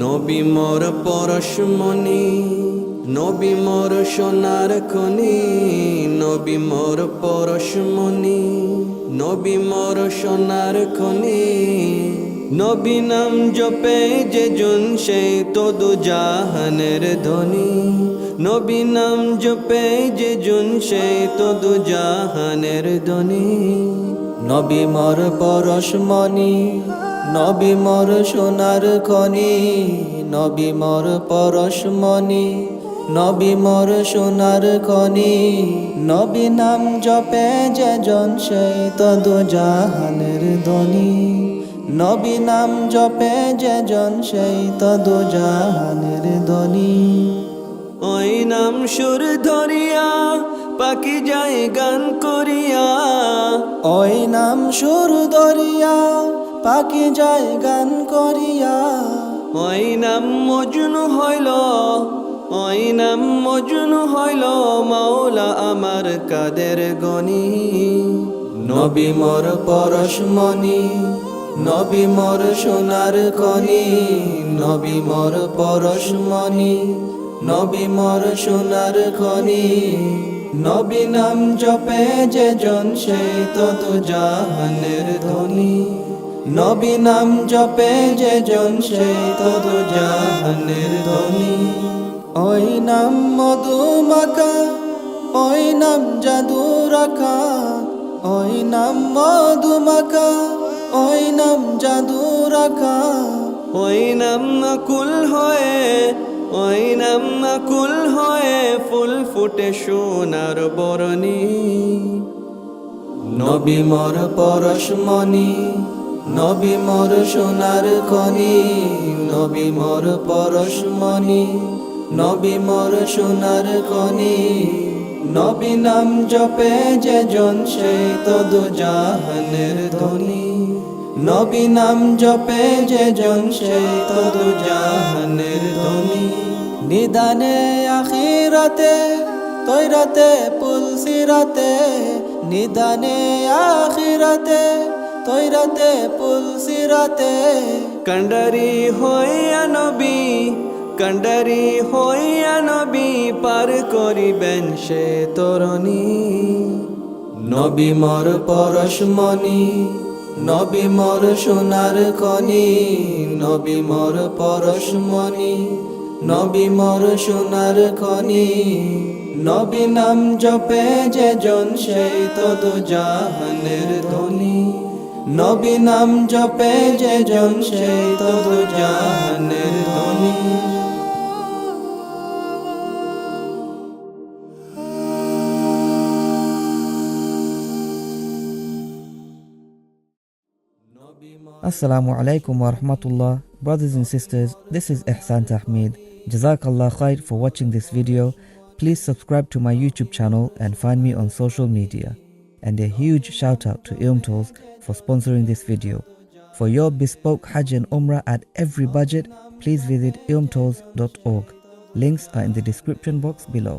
নবী মোর পরশমণি, নবী মোর সোনার খনি, নবী মোর পরশমণি, নবী মোর সোনার খনি। নবী নাম জপে যে জন সেই তো দু জাহানের ধনী, নবী নাম জপে যে জন সেই তো দু জাহানের ধনী। নবী মোর পরশমণি, নবী মোর সোনার খনি, নবী মোর পরশমণি, নবী মোর সোনার খনি। নবী নাম জপে যে জন সেই তো দু জাহানের ধনী, নবী নাম জপে যে জন সেই তো দু জাহানের ধনী। ওই নাম সুর ধরিয়া পাখি যায় গান করিয়া, ওই নাম সুর ধরিয়া পাখি যায় গান করিয়া। ওই নাম মজনু হইল, ওই নাম মজনু হইল মাওলা আমার কাদের গনি। নবী মোর পরশমণি, নবী মোর সোনার খনি, নবী মোর পরশমণি, নবী মোর সোনার খনি। নবী নাম জপে যে জন সেই তো দু জাহানের ধনী, নবী নাম জপে যে জন সেই তো দু জাহানের ধনী। ওই নাম মধুমাখা, ওই নাম জাদু রাখা, ওই নাম মধুমাখা, ওই নাম জাদু রাখা। ওই নাম আকুল হয়ে, ওই নাম আকুল হয়ে ফুল ফুটে সোনার বরণী। নবী মোর পরশমণি, নবী মোর সোনার খনি, নবী মোর পরশমণি, নবী মোর সোনার খনি। নবী নাম জপে যে জন সেই তো দু জাহানের ধনী, নবী নাম জপে যে জন সেই তো দু জাহানের ধনী। নিদানে আখিরাতে তৈরাতে পুলসিরাতে, নিদানে আখিরাতে তৈরাতে পুলসিরাতে। কান্ডারি হইয়া নবী, কান্ডারি হইয়া নবী পার করিবেন সে তরণী। নবী মোর পরশমণি, নবী মোর সোনার খনি, নবী মোর পরশমণি, নবী মোর সোনার খনি। নবী নাম জপে যে জন সেই তো দু জাহানের ধনী, নবী নাম জপে যে জন সেই তো দু জাহানের ধনী। Assalamu alaikum wa rahmatullah. Brothers and sisters, this is Ihsan Tahmid. Jazakallah khair for watching this video. Please subscribe to my YouTube channel and find me on social media. And a huge shout out to Ilmtools for sponsoring this video. For your bespoke Hajj and Umrah at every budget, please visit ilmtools.org. Links are in the description box below.